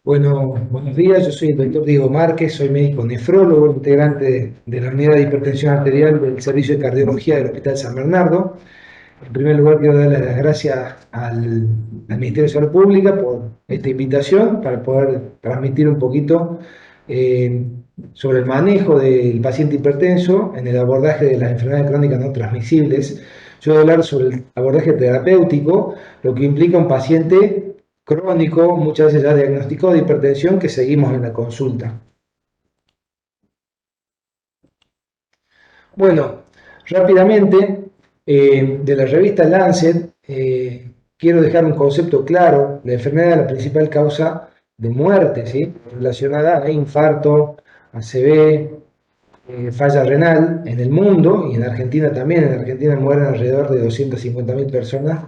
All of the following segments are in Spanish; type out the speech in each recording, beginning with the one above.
Bueno, buenos días, yo soy el doctor Diego Márquez, soy médico nefrólogo, integrante de la unidad de hipertensión arterial del Servicio de Cardiología del Hospital San Bernardo. En primer lugar, quiero darle las gracias al Ministerio de Salud Pública por esta invitación para poder transmitir un poquito eh, sobre el manejo del paciente hipertenso en el abordaje de las enfermedades crónicas no transmisibles. Yo voy a hablar sobre el abordaje terapéutico, lo que implica un paciente crónico, muchas veces ya diagnosticado de hipertensión, que seguimos en la consulta. Bueno, rápidamente, de la revista Lancet, quiero dejar un concepto claro. La enfermedad es la principal causa de muerte, ¿sí? Relacionada a infarto, ACV, falla renal en el mundo y en Argentina también. En Argentina mueren alrededor de 250.000 personas,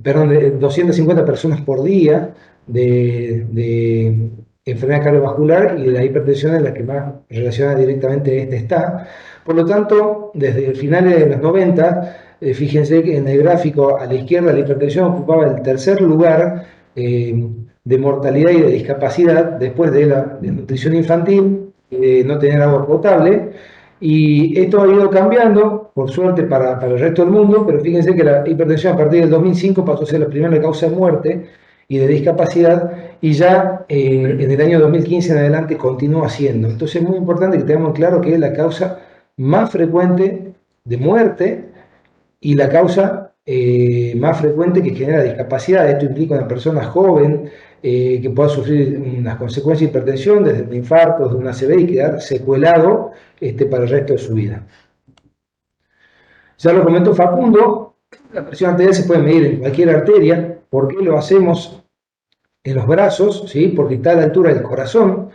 perdón, de 250 personas por día de enfermedad cardiovascular, y de la hipertensión es la que más relacionada directamente está. Por lo tanto, desde finales de los 90, fíjense que en el gráfico a la izquierda la hipertensión ocupaba el tercer lugar de mortalidad y de discapacidad después de la nutrición infantil, no tener agua potable. Y esto ha ido cambiando, por suerte, para el resto del mundo, pero fíjense que la hipertensión a partir del 2005 pasó a ser la primera causa de muerte y de discapacidad, y ya en el año 2015 en adelante continúa siendo. Entonces es muy importante que tengamos claro que es la causa más frecuente de muerte y la causa más frecuente que genera discapacidad. Esto implica una persona joven que pueda sufrir unas consecuencias de hipertensión, desde un infarto, desde una ACV, y quedar secuelado para el resto de su vida. Ya lo comentó Facundo, la presión arterial se puede medir en cualquier arteria. ¿Por qué lo hacemos en los brazos? ¿Sí? Porque está a la altura del corazón,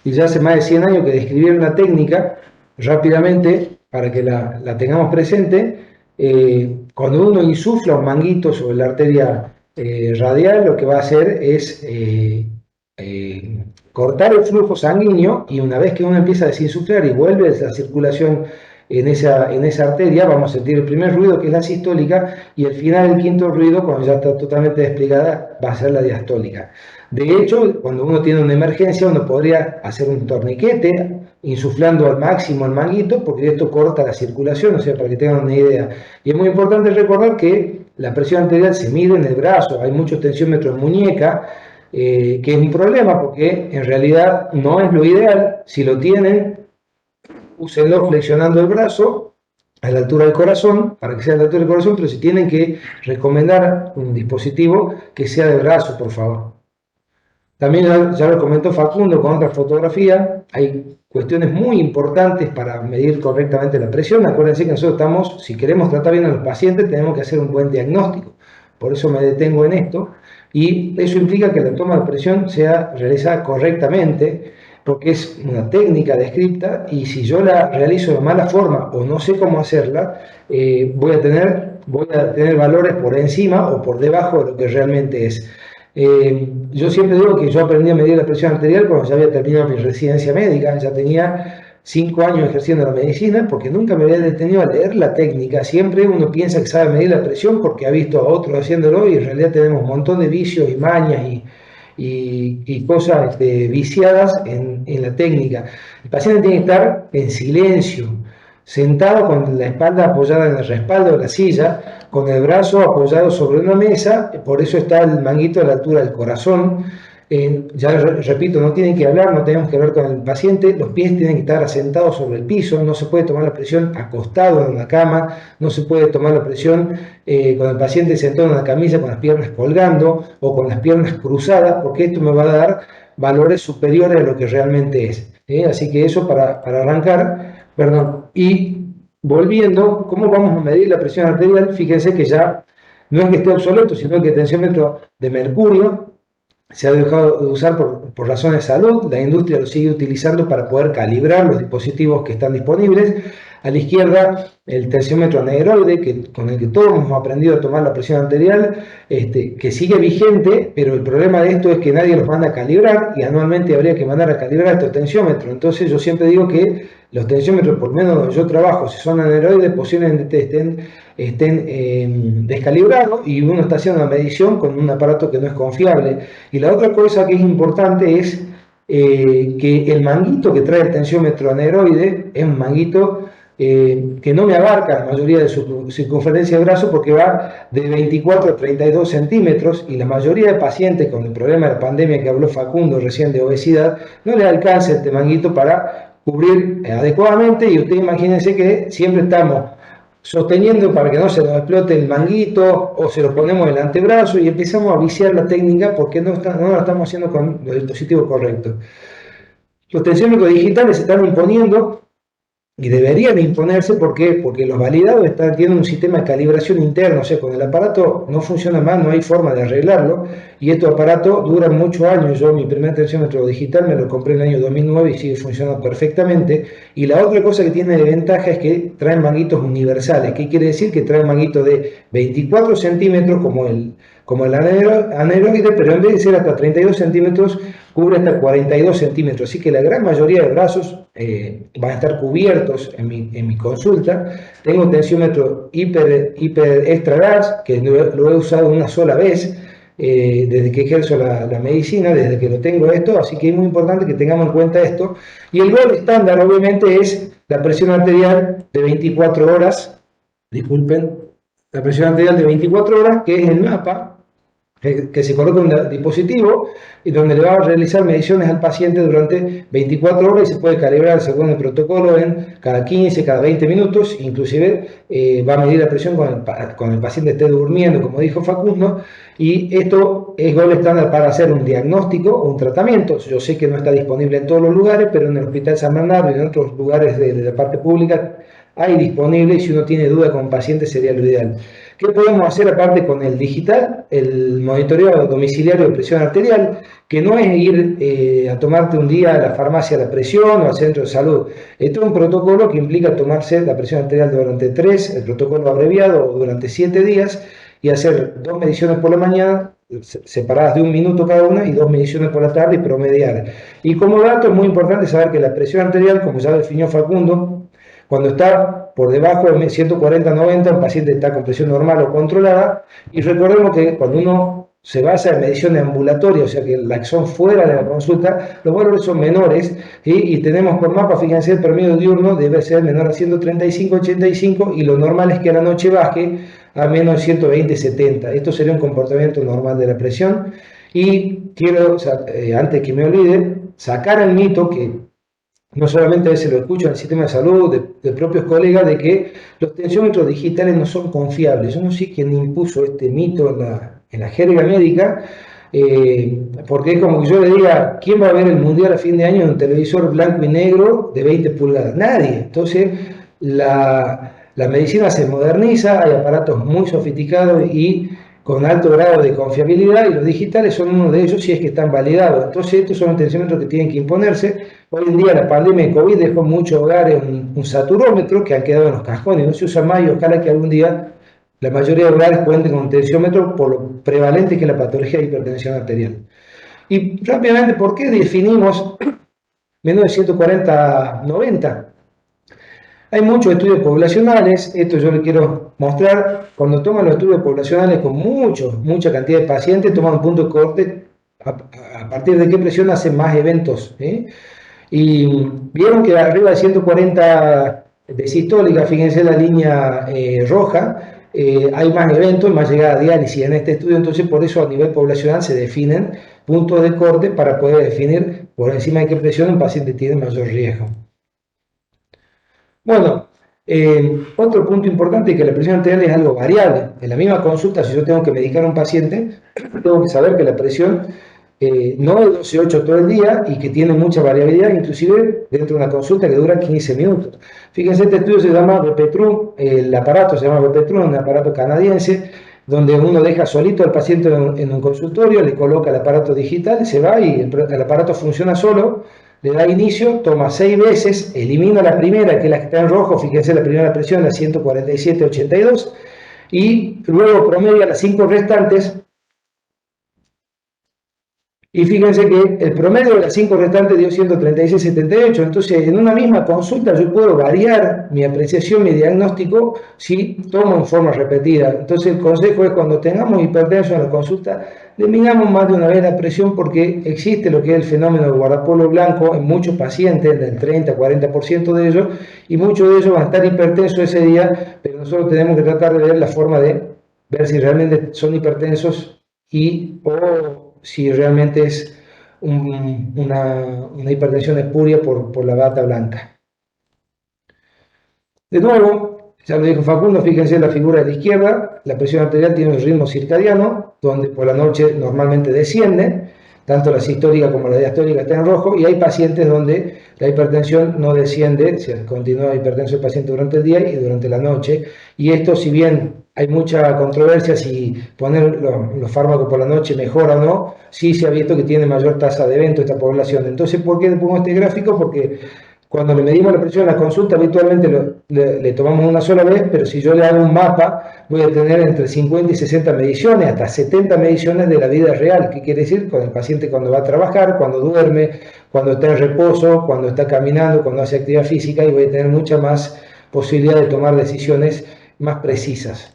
y ya hace más de 100 años que describieron la técnica. Rápidamente, para que la tengamos presente, cuando uno insufla un manguito sobre la arteria radial, lo que va a hacer es cortar el flujo sanguíneo, y una vez que uno empieza a desinsuflar y vuelve la circulación en esa arteria, vamos a sentir el primer ruido, que es la sistólica, y al final el quinto ruido, cuando ya está totalmente desplegada, va a ser la diastólica. De hecho, cuando uno tiene una emergencia, uno podría hacer un torniquete insuflando al máximo el manguito, porque esto corta la circulación, o sea, para que tengan una idea. Y es muy importante recordar que la presión arterial se mide en el brazo. Hay muchos tensiómetros en muñeca, que es un problema, porque en realidad no es lo ideal. Si lo tienen, úsenlo flexionando el brazo a la altura del corazón, para que sea a la altura del corazón, pero si tienen que recomendar un dispositivo, que sea de brazo, por favor. También ya lo comentó Facundo con otra fotografía. Hay cuestiones muy importantes para medir correctamente la presión. Acuérdense que nosotros estamos, si queremos tratar bien a los pacientes, tenemos que hacer un buen diagnóstico. Por eso me detengo en esto. Y eso implica que la toma de presión sea realizada correctamente, porque es una técnica descripta, y si yo la realizo de mala forma o no sé cómo hacerla, voy a tener valores por encima o por debajo de lo que realmente es. Yo siempre digo que yo aprendí a medir la presión arterial cuando ya había terminado mi residencia médica. Ya tenía 5 años ejerciendo la medicina, porque nunca me había detenido a leer la técnica. Siempre uno piensa que sabe medir la presión porque ha visto a otros haciéndolo, y en realidad tenemos un montón de vicios y mañas y cosas viciadas en la técnica. El paciente tiene que estar en silencio, sentado con la espalda apoyada en el respaldo de la silla, con el brazo apoyado sobre una mesa. Por eso está el manguito a la altura del corazón. Ya repito, no tienen que hablar, no tenemos que hablar con el paciente. Los pies tienen que estar asentados sobre el piso. No se puede tomar la presión acostado en una cama, no se puede tomar la presión con el paciente sentado en una camilla con las piernas colgando o con las piernas cruzadas, porque esto me va a dar valores superiores a lo que realmente es. Así que eso para arrancar. Perdón. Y volviendo, ¿cómo vamos a medir la presión arterial? Fíjense que ya no es que esté obsoleto, sino que el tensiómetro de mercurio se ha dejado de usar por razones de salud. La industria lo sigue utilizando para poder calibrar los dispositivos que están disponibles. A la izquierda, el tensiómetro aneroide, con el que todos hemos aprendido a tomar la presión arterial, que sigue vigente, pero el problema de esto es que nadie los manda a calibrar y anualmente habría que mandar a calibrar estos tensiómetros. Entonces yo siempre digo que los tensiómetros, por lo menos donde yo trabajo, si son aneroides, posiblemente estén descalibrados y uno está haciendo una medición con un aparato que no es confiable. Y la otra cosa que es importante es que el manguito que trae el tensiómetro aneroide es un manguito que no me abarca la mayoría de su circunferencia de brazo porque va de 24 a 32 centímetros y la mayoría de pacientes con el problema de la pandemia que habló Facundo recién de obesidad no le alcanza este manguito para cubrir adecuadamente y ustedes imagínense que siempre estamos sosteniendo para que no se nos explote el manguito o se lo ponemos en el antebrazo y empezamos a viciar la técnica porque no la estamos haciendo con el dispositivo correcto. Los tensiómetros digitales se están imponiendo y deberían imponerse. ¿Por qué? Porque los validados tienen un sistema de calibración interno, o sea, cuando el aparato no funciona más, no hay forma de arreglarlo, y estos aparatos duran muchos años. Yo mi primer tensiómetro digital me lo compré en el año 2009 y sigue funcionando perfectamente. Y la otra cosa que tiene de ventaja es que traen manguitos universales. ¿Qué quiere decir? Que traen manguitos de 24 centímetros como el aneroide, pero en vez de ser hasta 32 centímetros, cubre hasta 42 centímetros. Así que la gran mayoría de brazos van a estar cubiertos en mi consulta. Tengo un tensiómetro hiper extra gas, que lo he usado una sola vez desde que ejerzo la medicina, desde que lo tengo esto, así que es muy importante que tengamos en cuenta esto. Y el gol estándar, obviamente, es la presión arterial de 24 horas, disculpen, la presión arterial de 24 horas, que es el mapa que se coloca un dispositivo y donde le va a realizar mediciones al paciente durante 24 horas y se puede calibrar según el protocolo en cada 15, cada 20 minutos, inclusive va a medir la presión cuando el paciente esté durmiendo, como dijo Facundo, y esto es gol estándar para hacer un diagnóstico o un tratamiento. Yo sé que no está disponible en todos los lugares, pero en el Hospital San Bernardo y en otros lugares de la parte pública hay disponible y si uno tiene duda con paciente sería lo ideal. ¿Qué podemos hacer aparte con el digital? El monitoreo domiciliario de presión arterial, que no es ir a tomarte un día a la farmacia la presión o al centro de salud. Esto es un protocolo que implica tomarse la presión arterial durante 3, el protocolo abreviado, o durante 7 días y hacer 2 mediciones por la mañana, separadas de 1 minuto cada una, y 2 mediciones por la tarde y promediar. Y como dato es muy importante saber que la presión arterial, como ya definió Facundo, cuando está por debajo de 140-90, un paciente está con presión normal o controlada. Y recordemos que cuando uno se basa en mediciones ambulatorias, o sea que la que son fuera de la consulta, los valores son menores, y tenemos por mapa, fíjense, el promedio diurno debe ser menor a 135-85 y lo normal es que a la noche baje a menos 120-70. Esto sería un comportamiento normal de la presión. Y quiero, antes que me olvide, sacar el mito que no solamente a veces lo escucho en el sistema de salud, de propios colegas, de que los tensiómetros digitales no son confiables. Yo no sé quién impuso este mito en la jerga médica, porque es como que yo le diga, ¿quién va a ver el mundial a fin de año en un televisor blanco y negro de 20 pulgadas? Nadie. Entonces, la medicina se moderniza, hay aparatos muy sofisticados y con alto grado de confiabilidad, y los digitales son uno de ellos si es que están validados. Entonces estos son los tensiómetros que tienen que imponerse. Hoy en día la pandemia de COVID dejó en muchos hogares un saturómetro que han quedado en los cajones, no se usa más, y ojalá que algún día la mayoría de hogares cuenten con un tensiómetro por lo prevalente que es la patología de hipertensión arterial. Y rápidamente, ¿por qué definimos menos de 140-90? Hay muchos estudios poblacionales, esto yo les quiero mostrar. Cuando toman los estudios poblacionales con mucha cantidad de pacientes, toman un punto de corte a partir de qué presión hacen más eventos. Y vieron que arriba de 140 de sistólica, fíjense la línea roja, hay más eventos, más llegada a diálisis en este estudio. Entonces por eso a nivel poblacional se definen puntos de corte para poder definir por encima de qué presión un paciente tiene mayor riesgo. Bueno, otro punto importante es que la presión arterial es algo variable. En la misma consulta, si yo tengo que medicar a un paciente, tengo que saber que la presión no es 12,8 todo el día y que tiene mucha variabilidad, inclusive dentro de una consulta que dura 15 minutos. Fíjense, este estudio se llama Bepetrum, el aparato se llama Bepetrum, un aparato canadiense, donde uno deja solito al paciente en un consultorio, le coloca el aparato digital, se va y el aparato funciona solo le da inicio, toma 6 veces, elimina la primera, que es la que está en rojo, fíjense la primera presión, la 147,82, y luego promedia las 5 restantes. Y fíjense que el promedio de las 5 restantes dio 136,78. Entonces, en una misma consulta yo puedo variar mi apreciación, mi diagnóstico, si tomo en forma repetida. Entonces, el consejo es cuando tengamos hipertensión en la consulta, eliminamos más de una vez la presión porque existe lo que es el fenómeno de guardapolvo blanco en muchos pacientes, del 30-40% de ellos, y muchos de ellos van a estar hipertensos ese día, pero nosotros tenemos que tratar de ver la forma de ver si realmente son hipertensos o si realmente es una hipertensión espuria por la bata blanca. De nuevo, ya lo dijo Facundo, fíjense en la figura de la izquierda, la presión arterial tiene un ritmo circadiano, donde por la noche normalmente desciende, tanto la sistólica como la diastólica está en rojo, y hay pacientes donde la hipertensión no desciende, se continúa hipertenso el paciente durante el día y durante la noche, y esto, si bien hay mucha controversia si poner los fármacos por la noche mejora o no, sí se ha visto que tiene mayor tasa de evento esta población. Entonces, ¿por qué le pongo este gráfico? Porque cuando le medimos la presión en la consulta, habitualmente le tomamos una sola vez, pero si yo le hago un mapa, voy a tener entre 50 y 60 mediciones, hasta 70 mediciones de la vida real. ¿Qué quiere decir? Con el paciente cuando va a trabajar, cuando duerme, cuando está en reposo, cuando está caminando, cuando hace actividad física, y voy a tener mucha más posibilidad de tomar decisiones más precisas.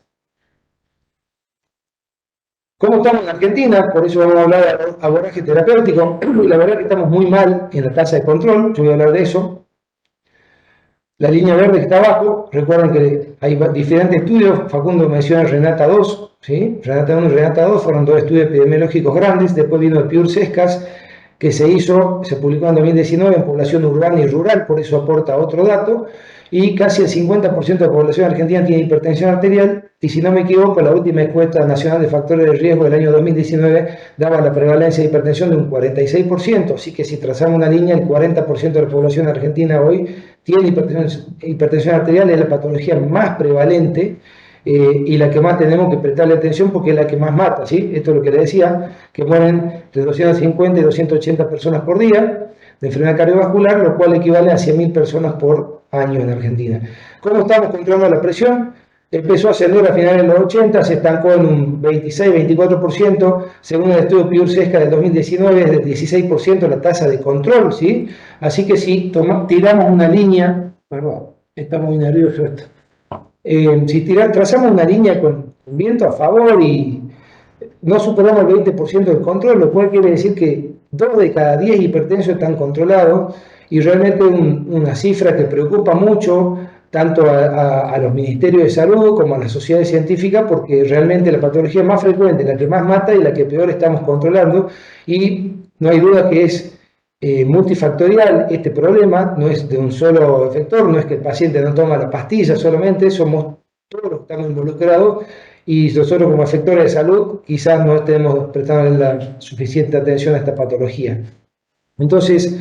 ¿Cómo estamos en Argentina? Por eso vamos a hablar de abordaje terapéutico. La verdad que estamos muy mal en la tasa de control, yo voy a hablar de eso. La línea verde que está abajo, recuerden que hay diferentes estudios, Facundo menciona Renata 2, ¿sí? Renata 1 y Renata 2 fueron dos estudios epidemiológicos grandes, después vino el Pure Sescas, que se publicó en 2019 en población urbana y rural, por eso aporta otro dato, y casi el 50% de la población argentina tiene hipertensión arterial, y si no me equivoco, la última encuesta nacional de factores de riesgo del año 2019 daba la prevalencia de hipertensión de un 46%, así que si trazamos una línea, el 40% de la población argentina hoy tiene hipertensión arterial, es la patología más prevalente y la que más tenemos que prestarle atención porque es la que más mata, ¿sí? Esto es lo que le decía, que mueren entre 250 y 280 personas por día de enfermedad cardiovascular, lo cual equivale a 100.000 personas por año en Argentina. ¿Cómo estamos controlando la presión? Empezó a ascender a finales de los 80, se estancó en un 26-24%, según el estudio Pure Sesca del 2019 es del 16% la tasa de control, ¿sí? Así que si tiramos una línea, perdón, está muy nervioso esto, si trazamos una línea con viento a favor y no superamos el 20% del control, lo cual quiere decir que 2 de cada 10 hipertensos están controlados y realmente una cifra que preocupa mucho tanto a los ministerios de salud como a las sociedades científicas, porque realmente la patología más frecuente, la que más mata y la que peor estamos controlando, y no hay duda que es multifactorial este problema, no es de un solo efector, no es que el paciente no toma la pastilla solamente, somos todos los que estamos involucrados, y nosotros como efectores de salud quizás no estemos prestando la suficiente atención a esta patología. Entonces,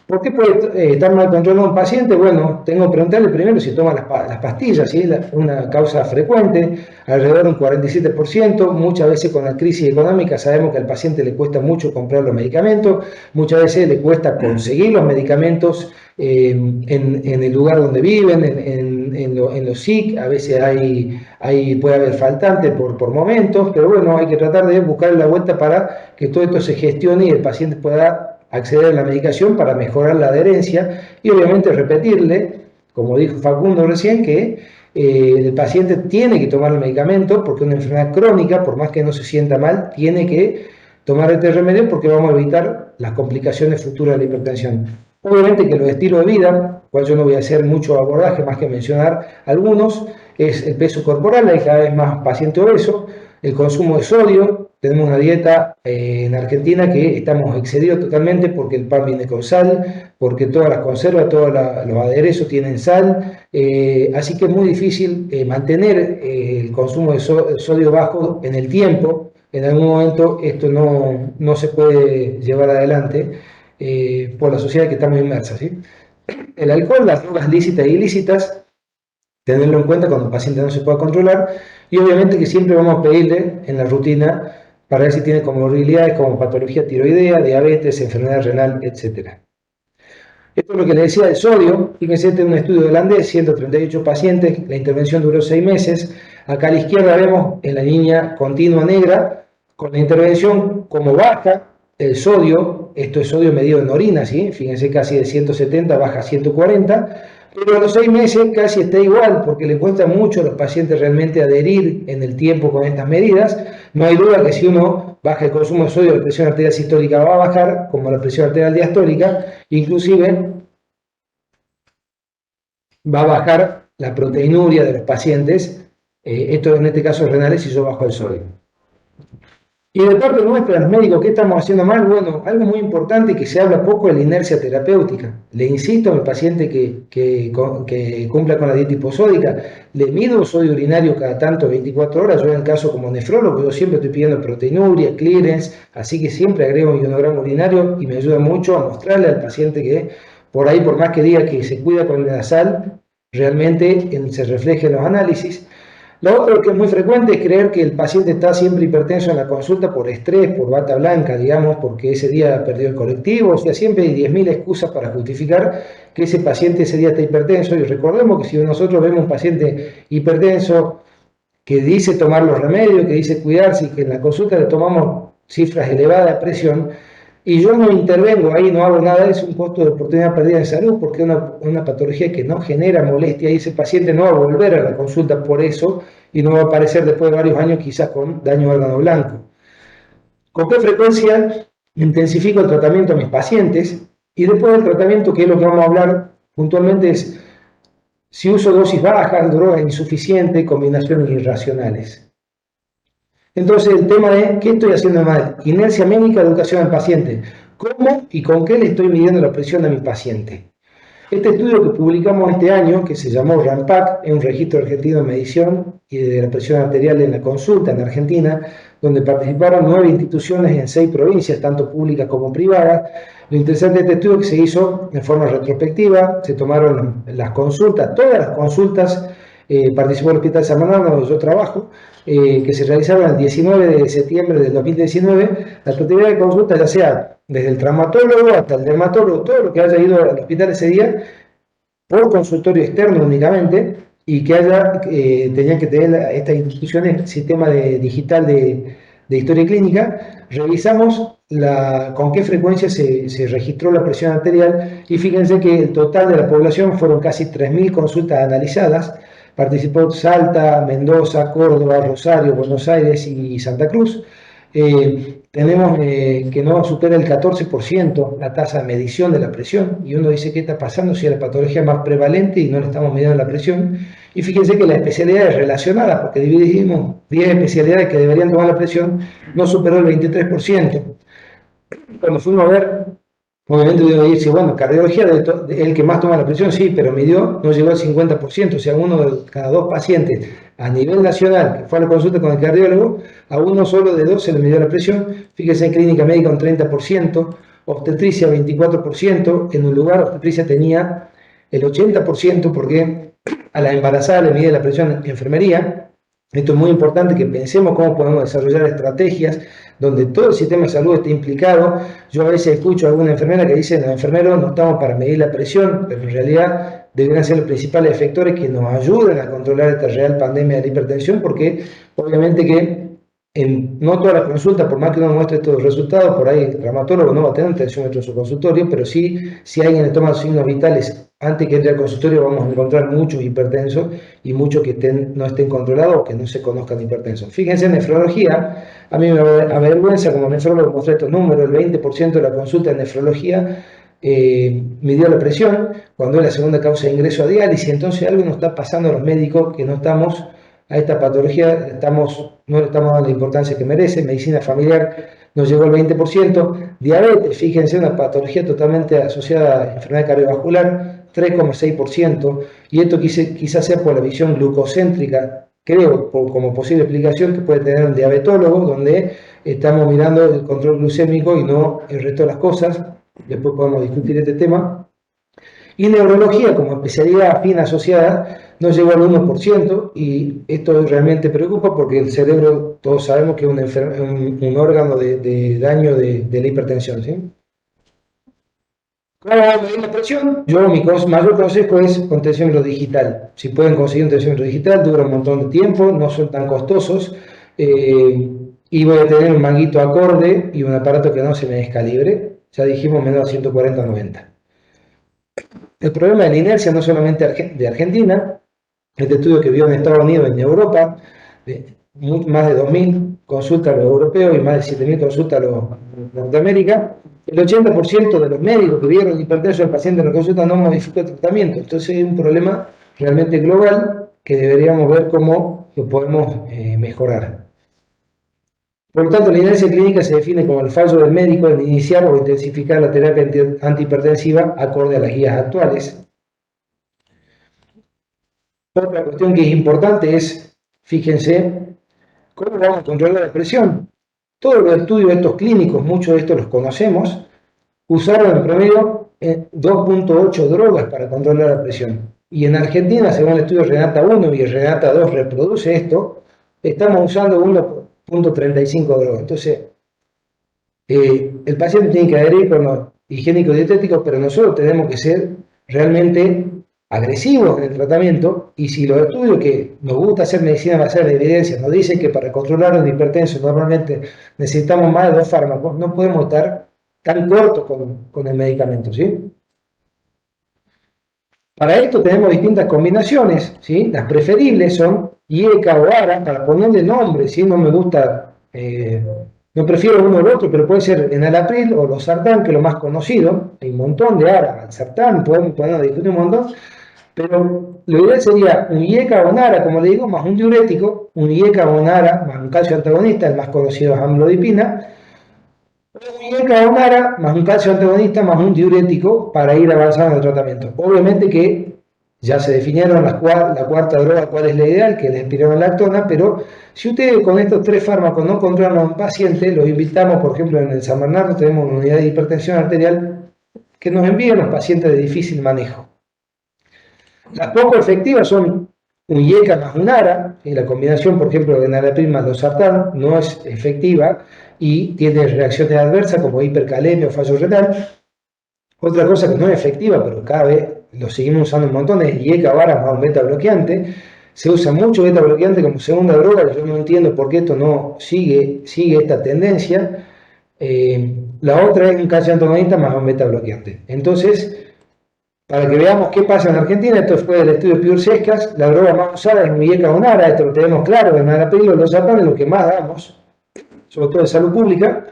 ¿por qué puede estar mal controlado un paciente? Bueno, tengo que preguntarle primero si toma las pastillas, ¿sí? Es una causa frecuente, alrededor de un 47%. Muchas veces con la crisis económica sabemos que al paciente le cuesta mucho comprar los medicamentos, muchas veces le cuesta conseguir los medicamentos en el lugar donde viven, en los SIC, a veces puede haber faltantes por momentos, pero bueno, hay que tratar de buscar la vuelta para que todo esto se gestione y el paciente pueda acceder a la medicación para mejorar la adherencia y obviamente repetirle, como dijo Facundo recién, que el paciente tiene que tomar el medicamento porque es una enfermedad crónica, por más que no se sienta mal, tiene que tomar este remedio porque vamos a evitar las complicaciones futuras de la hipertensión. Obviamente que los estilos de vida, cual yo no voy a hacer mucho abordaje más que mencionar algunos, es el peso corporal, hay cada vez más pacientes obesos, el consumo de sodio. Tenemos una dieta en Argentina que estamos excedidos totalmente porque el pan viene con sal, porque todas las conservas, todos los aderezos tienen sal, así que es muy difícil mantener el consumo de sodio bajo en el tiempo. En algún momento esto no se puede llevar adelante por la sociedad que estamos inmersa, ¿sí? El alcohol, las drogas lícitas e ilícitas, tenerlo en cuenta cuando el paciente no se pueda controlar, y obviamente que siempre vamos a pedirle en la rutina para ver si tiene comorbilidades como patología tiroidea, diabetes, enfermedad renal, etc. Esto es lo que le decía del sodio. Fíjense, este es un estudio holandés, 138 pacientes, la intervención duró 6 meses. Acá a la izquierda vemos en la línea continua negra, con la intervención como baja el sodio, esto es sodio medido en orina, ¿sí? Fíjense, casi de 170 baja a 140, pero a los 6 meses casi está igual, porque le cuesta mucho a los pacientes realmente adherir en el tiempo con estas medidas. No hay duda que si uno baja el consumo de sodio, la presión arterial sistólica va a bajar, como la presión arterial diastólica, inclusive va a bajar la proteinuria de los pacientes, esto en este caso renales, si yo bajo el sodio. Y de parte nuestra, los médicos, ¿qué estamos haciendo mal? Bueno, algo muy importante que se habla poco es la inercia terapéutica. Le insisto a mi paciente que cumpla con la dieta hiposódica, le mido sodio urinario cada tanto, 24 horas. Yo en el caso como nefrólogo, yo siempre estoy pidiendo proteinuria, clearance, así que siempre agrego un ionograma urinario y me ayuda mucho a mostrarle al paciente que por ahí, por más que diga que se cuida con la sal, realmente se refleja en los análisis. Lo otro que es muy frecuente es creer que el paciente está siempre hipertenso en la consulta por estrés, por bata blanca, digamos, porque ese día perdió el colectivo. O sea, siempre hay 10.000 excusas para justificar que ese paciente ese día está hipertenso. Y recordemos que si nosotros vemos un paciente hipertenso que dice tomar los remedios, que dice cuidarse y que en la consulta le tomamos cifras elevadas de presión, y yo no intervengo ahí, no hago nada, es un costo de oportunidad perdida de salud, porque es una patología que no genera molestia y ese paciente no va a volver a la consulta por eso y no va a aparecer después de varios años quizás con daño al órgano blanco. ¿Con qué frecuencia intensifico el tratamiento a mis pacientes? Y después del tratamiento, que es lo que vamos a hablar puntualmente, es si uso dosis bajas, drogas insuficientes, combinaciones irracionales. Entonces el tema de ¿qué estoy haciendo mal? Inercia médica, educación al paciente. ¿Cómo y con qué le estoy midiendo la presión a mi paciente? Este estudio que publicamos este año, que se llamó RAMPAC, es un registro argentino de medición y de la presión arterial en la consulta en Argentina, donde participaron 9 instituciones en 6 provincias, tanto públicas como privadas. Lo interesante de este estudio es que se hizo de forma retrospectiva, se tomaron las consultas, todas las consultas, participó el Hospital San Bernardo, donde yo trabajo, que se realizaron el 19 de septiembre del 2019, la totalidad de consultas, ya sea desde el traumatólogo hasta el dermatólogo, todo lo que haya ido al hospital ese día, por consultorio externo únicamente, y que tenían que tener estas instituciones sistema digital de historia clínica. Revisamos con qué frecuencia se registró la presión arterial y fíjense que el total de la población fueron casi 3.000 consultas analizadas. Participó Salta, Mendoza, Córdoba, Rosario, Buenos Aires y Santa Cruz. Tenemos que no supera el 14% la tasa de medición de la presión, y uno dice, ¿qué está pasando si es la patología más prevalente y no le estamos midiendo la presión? Y fíjense que la especialidad es relacionada, porque dividimos 10 especialidades que deberían tomar la presión, no superó el 23%. Cuando fuimos a ver, obviamente uno dice, bueno, cardiología es el que más toma la presión, sí, pero midió, no llegó al 50%, o sea, uno de cada 2 pacientes a nivel nacional que fue a la consulta con el cardiólogo, a uno solo de 2 se le midió la presión. Fíjese, en clínica médica un 30%, obstetricia 24%, en un lugar obstetricia tenía el 80%, porque a la embarazada le mide la presión en enfermería. Esto es muy importante, que pensemos cómo podemos desarrollar estrategias donde todo el sistema de salud esté implicado. Yo a veces escucho a alguna enfermera que dice, los enfermeros no estamos para medir la presión, pero en realidad deberían ser los principales efectores que nos ayuden a controlar esta real pandemia de la hipertensión, porque obviamente que no todas las consultas, por más que uno muestre estos resultados, por ahí el traumatólogo no va a tener un tensiómetro en su consultorio, pero sí, si alguien le toma signos vitales antes que entre al consultorio, vamos a encontrar muchos hipertensos y muchos que no estén controlados o que no se conozcan hipertensos. Fíjense, en nefrología, a mí me avergüenza como nefrólogo mostrar estos números. El 20% de la consulta en nefrología midió la presión, cuando es la segunda causa de ingreso a diálisis. Entonces algo nos está pasando a los médicos, que no estamos a esta patología, no le estamos dando la importancia que merece. Medicina familiar nos llegó al 20%. Diabetes, fíjense, una patología totalmente asociada a enfermedad cardiovascular, 3,6%, y esto quizás sea por la visión glucocéntrica, creo, como posible explicación que puede tener un diabetólogo, donde estamos mirando el control glucémico y no el resto de las cosas. Después podemos discutir este tema. Y neurología, como especialidad afín asociada, no llegó al 1%, y esto realmente preocupa, porque el cerebro, todos sabemos que es un órgano de daño de la hipertensión, ¿sí? ¿Cómo medir la presión? Yo, mayor consejo es con tensiómetro digital. Si pueden conseguir un tensiómetro digital, dura un montón de tiempo, no son tan costosos. Y voy a tener un manguito acorde y un aparato que no se me descalibre. Ya dijimos menos de 140-90. El problema de la inercia no solamente de Argentina, este estudio que vio en Estados Unidos, en Europa, más de 2.000 consultas a los europeos y más de 7.000 consultas a los de Norteamérica, el 80% de los médicos que vieron hipertenso del paciente en la consulta no modificó el tratamiento. Entonces hay un problema realmente global que deberíamos ver cómo lo podemos mejorar. Por lo tanto, la inercia clínica se define como el fallo del médico en iniciar o intensificar la terapia antihipertensiva acorde a las guías actuales. Otra cuestión que es importante es, fíjense, ¿cómo vamos a controlar la presión? Todos los estudios estos clínicos, muchos de estos los conocemos, usaron en promedio 2.8 drogas para controlar la presión. Y en Argentina, según el estudio Renata 1 y el Renata 2 reproduce esto, estamos usando 1.35 drogas. Entonces, el paciente tiene que adherir con los higiénicos dietéticos, pero nosotros tenemos que ser realmente agresivos en el tratamiento. Y si los estudios que nos gusta hacer medicina basada en evidencia nos dicen que para controlar el hipertenso normalmente necesitamos más de 2 fármacos, no podemos estar tan cortos con el medicamento, ¿sí? Para esto tenemos distintas combinaciones, ¿sí? Las preferibles son IECA o ARA, para ponerle nombre, ¿sí? No me gusta, no prefiero uno o el otro, pero puede ser enalapril o losartán, que es lo más conocido. Hay un montón de ARA, valsartán, podemos discutir un montón, pero lo ideal sería un IECA o un ARA, como le digo, más un diurético, un IECA o un ARA más un calcio antagonista, el más conocido es amlodipina, un IECA más un calcio antagonista más un diurético para ir avanzando en el tratamiento. Obviamente que ya se definieron la cuarta droga, cuál es la ideal, que es la espironolactona, pero si ustedes con estos 3 fármacos no controlan a un paciente, los invitamos, por ejemplo, en el San Bernardo tenemos una unidad de hipertensión arterial que nos envían los pacientes de difícil manejo. Las poco efectivas son un IECA más un ARA, y la combinación, por ejemplo, de enalapril más losartán no es efectiva y tiene reacciones adversas como hipercalemia o fallo renal. Otra cosa que no es efectiva, pero cada vez lo seguimos usando un montón, es IECA o ARA más un beta bloqueante. Se usa mucho beta bloqueante como segunda droga, yo no entiendo por qué esto no sigue esta tendencia. La otra es un calcio antagonista más un beta bloqueante. Entonces, para que veamos qué pasa en Argentina, esto fue del estudio PureSescas, la droga más usada es un IECA o un ARA, esto lo tenemos claro, en enalapril o losartán es lo que más damos, sobre todo de salud pública,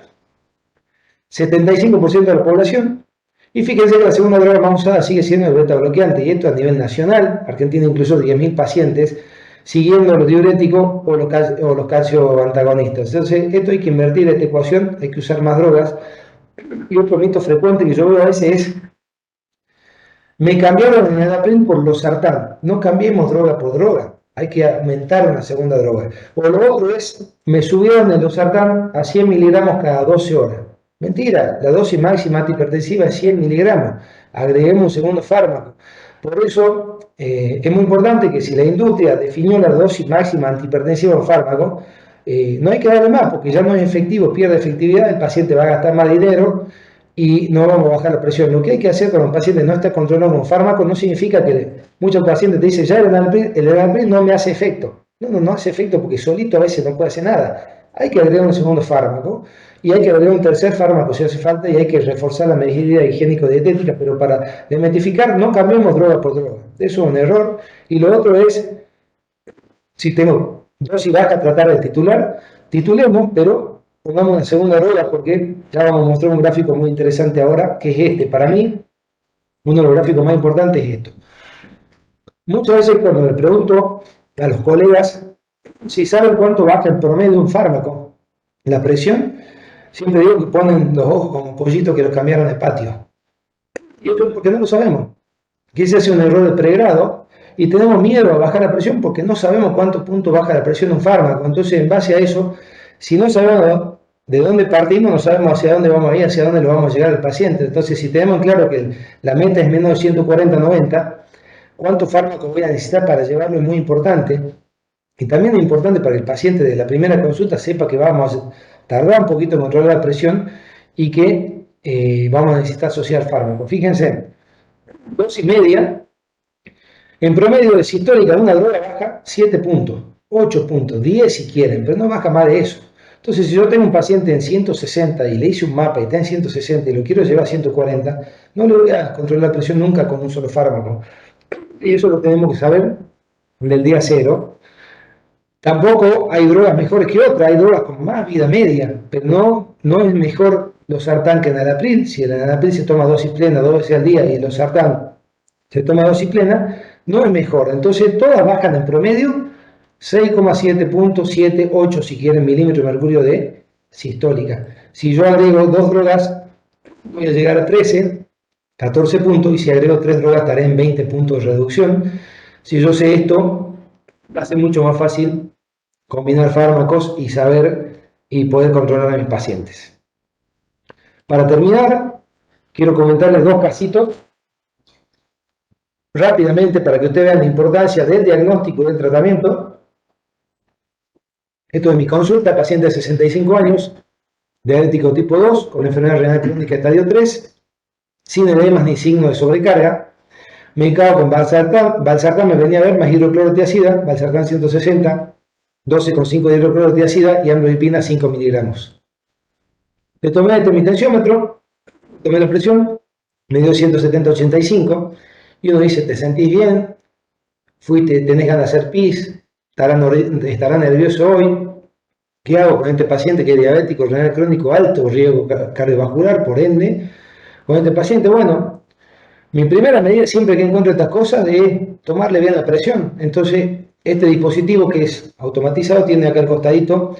75% de la población. Y fíjense que la segunda droga más usada sigue siendo el beta bloqueante, y esto a nivel nacional. Argentina incluso 10.000 pacientes siguiendo los diuréticos o los calcio antagonistas. Entonces, esto hay que invertir esta ecuación, hay que usar más drogas. Y otro mito frecuente que yo veo a veces es: me cambiaron el enalapril por losartán. No cambiemos droga por droga, hay que aumentar una segunda droga. O lo otro es: me subieron el losartán a 100 miligramos cada 12 horas. Mentira, la dosis máxima antihipertensiva es 100 miligramos. Agreguemos un segundo fármaco. Por eso es muy importante que si la industria definió la dosis máxima antihipertensiva de un fármaco, no hay que darle más, porque ya no es efectivo, pierde efectividad, el paciente va a gastar más dinero y no vamos a bajar la presión. Lo que hay que hacer cuando un paciente no está controlado con fármaco no significa que muchos pacientes te dicen: ya el enalapril no me hace efecto. No hace efecto porque solito a veces no puede hacer nada. Hay que agregar un segundo fármaco y hay que agregar un tercer fármaco si hace falta, y hay que reforzar la medida higiénico-dietética, pero para desmitificar no cambiemos droga por droga. Eso es un error. Y lo otro es, si tengo dosis baja, tratar de titulemos, pero pongamos una segunda droga, porque ya vamos a mostrar un gráfico muy interesante ahora, que es este. Para mí, uno de los gráficos más importantes es esto. Muchas veces cuando le pregunto a los colegas si saben cuánto baja el promedio de un fármaco, la presión, siempre digo que ponen los ojos como pollitos que los cambiaron de patio. Y esto es porque no lo sabemos. Aquí se hace un error de pregrado y tenemos miedo a bajar la presión porque no sabemos cuántos puntos baja la presión de un fármaco. Entonces, en base a eso, si no sabemos de dónde partimos, no sabemos hacia dónde vamos a ir, hacia dónde lo vamos a llegar al paciente. Entonces, si tenemos claro que la meta es menos de 140-90, cuántos fármacos voy a necesitar para llevarlo es muy importante. Y también es importante para que el paciente de la primera consulta sepa que vamos a tardar un poquito en controlar la presión y que vamos a necesitar asociar fármacos. Fíjense, dosis media, en promedio de sistólica de una droga baja 7 puntos, 8 puntos, 10 si quieren, pero no baja más de eso. Entonces, si yo tengo un paciente en 160 y le hice un mapa y está en 160 y lo quiero llevar a 140, no le voy a controlar la presión nunca con un solo fármaco. Y eso lo tenemos que saber del día cero. Tampoco hay drogas mejores que otras, hay drogas con más vida media, pero no es mejor losartán que enalapril. Si el enalapril se toma dosis plena 2 veces al día y el losartán se toma dosis plena, no es mejor. Entonces todas bajan en promedio 6,7 puntos, 7, 8 si quieren milímetros de mercurio de sistólica. Si yo agrego dos drogas, voy a llegar a 13, 14 puntos, y si agrego 3 drogas estaré en 20 puntos de reducción. Si yo sé esto, va a ser mucho más fácil combinar fármacos y saber y poder controlar a mis pacientes. Para terminar, quiero comentarles dos casitos rápidamente para que ustedes vean la importancia del diagnóstico y del tratamiento. Esto es mi consulta, paciente de 65 años, diabético tipo 2, con enfermedad renal crónica estadio 3, sin edemas ni signo de sobrecarga, medicado con valsartán. Valsartán me venía a ver más hidroclorotiazida, valsartán 160, 12,5 de hidroclorotiazida y amlodipina 5 miligramos. Le tomé el tensiómetro, tomé la presión, me dio 170/85 y uno dice, ¿te sentís bien? ¿Tenés ganas de hacer pis? ¿Estará nervioso hoy? ¿Qué hago con este paciente que es diabético renal crónico alto riesgo cardiovascular? Por ende, con este paciente, bueno, mi primera medida siempre que encuentro estas cosas es tomarle bien la presión. Entonces, este dispositivo que es automatizado tiene acá al costadito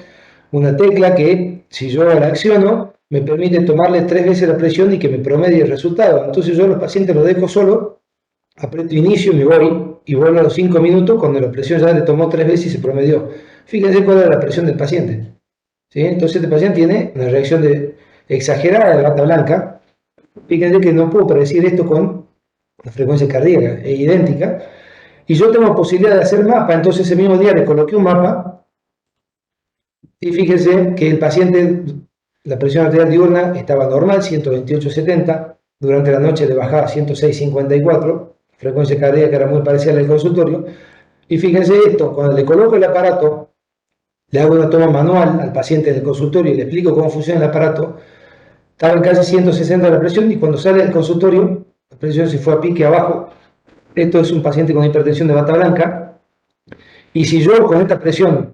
una tecla que, si yo la acciono, me permite tomarle 3 veces la presión y que me promedie el resultado. Entonces yo a los pacientes los dejo solo, aprieto inicio, me voy y vuelvo a los 5 minutos cuando la presión ya le tomó 3 veces y se promedió. Fíjense cuál es la presión del paciente. ¿Sí? Entonces este paciente tiene una reacción exagerada de bata blanca. Fíjense que no puedo predecir esto con la frecuencia cardíaca, es idéntica. Y yo tengo posibilidad de hacer mapa, entonces ese mismo día le coloqué un mapa y fíjense que el paciente, la presión arterial diurna estaba normal, 128/70, durante la noche le bajaba a 106/54, frecuencia cardíaca era muy parecida al del consultorio. Y fíjense esto, cuando le coloco el aparato, le hago una toma manual al paciente del consultorio y le explico cómo funciona el aparato, estaba en casi 160 la presión y cuando sale del consultorio, la presión se fue a pique abajo. Esto es un paciente con hipertensión de bata blanca. Y si yo con esta presión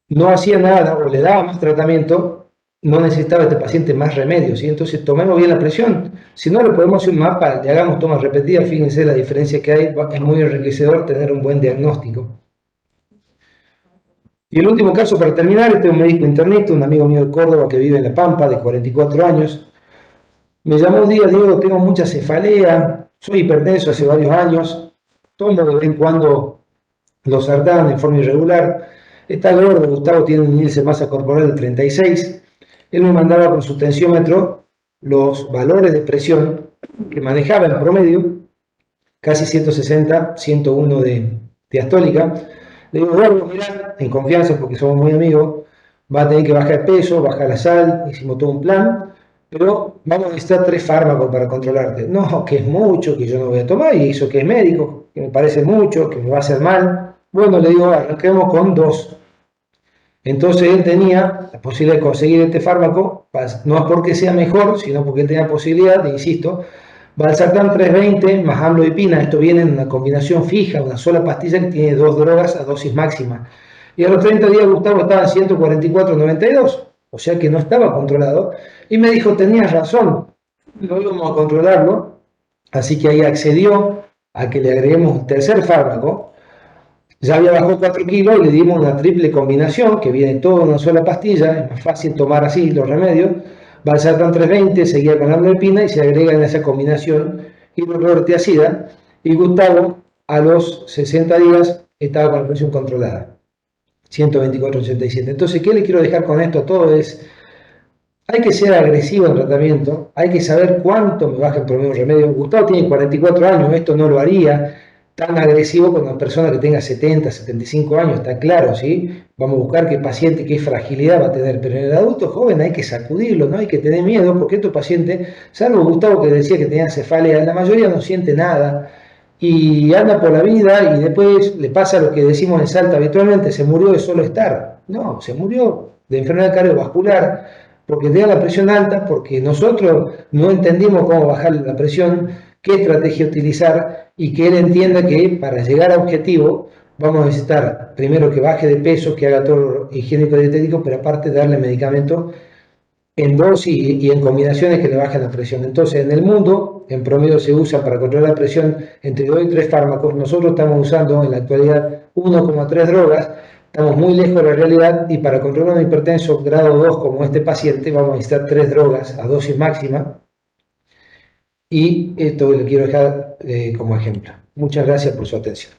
no hacía nada o le daba más tratamiento, no necesitaba este paciente más remedios, ¿sí? Entonces tomemos bien la presión. Si no, le podemos hacer un mapa, le hagamos tomas repetidas, fíjense la diferencia que hay, es muy enriquecedor tener un buen diagnóstico. Y el último caso para terminar, este es un médico internista, un amigo mío de Córdoba que vive en La Pampa, de 44 años. Me llamó un día, Diego, tengo mucha cefalea, soy hipertenso hace varios años, tomo de vez en cuando losartán en forma irregular, está gordo, Gustavo tiene un índice de masa corporal de 36, él me mandaba con su tensiómetro los valores de presión que manejaba en promedio, casi 160, 101 de diastólica. Le digo, gordo, mirá, en confianza porque somos muy amigos, va a tener que bajar el peso, bajar la sal, hicimos todo un plan, pero vamos a necesitar 3 fármacos para controlarte. No, que es mucho, que yo no voy a tomar, y eso que es médico, que me parece mucho, que me va a hacer mal. Bueno, le digo, arranquemos con 2. Entonces él tenía la posibilidad de conseguir este fármaco, no es porque sea mejor, sino porque él tenía posibilidad, insisto, valsartán 320 más amlodipina, esto viene en una combinación fija, una sola pastilla que tiene 2 drogas a dosis máxima. Y a los 30 días Gustavo estaba en 144/92, o sea que no estaba controlado, y me dijo, tenías razón, no íbamos a controlarlo, así que ahí accedió a que le agreguemos un tercer fármaco. Ya había bajado 4 kilos y le dimos una triple combinación que viene todo en una sola pastilla, es más fácil tomar así los remedios. Valsartán 320, seguía con la amlodipina y se agrega en esa combinación hidroclorotiazida. Y Gustavo a los 60 días estaba con la presión controlada, 124/87. Entonces, ¿qué le quiero dejar con esto? Todo es, hay que ser agresivo en el tratamiento, hay que saber cuánto me baja el promedio de remedio. Gustavo tiene 44 años, esto no lo haría. tan agresivo con una persona que tenga 70, 75 años, está claro, ¿sí? Vamos a buscar qué paciente, qué fragilidad va a tener, pero en el adulto joven hay que sacudirlo, no hay que tener miedo, porque estos pacientes, salvo Gustavo que decía que tenía cefalea, la mayoría no siente nada y anda por la vida y después le pasa lo que decimos en Salta habitualmente, se murió de solo estar. No, se murió de enfermedad cardiovascular porque tenía la presión alta, porque nosotros no entendimos cómo bajar la presión, qué estrategia utilizar y que él entienda que para llegar a objetivo vamos a necesitar primero que baje de peso, que haga todo higiénico dietético, pero aparte darle medicamentos en dosis y en combinaciones que le bajen la presión. Entonces, en el mundo, en promedio se usa para controlar la presión entre 2 y 3 fármacos. Nosotros estamos usando en la actualidad 1,3 drogas. Estamos muy lejos de la realidad y para controlar un hipertenso grado 2 como este paciente vamos a necesitar 3 drogas a dosis máxima y esto le quiero dejar como ejemplo. Muchas gracias por su atención.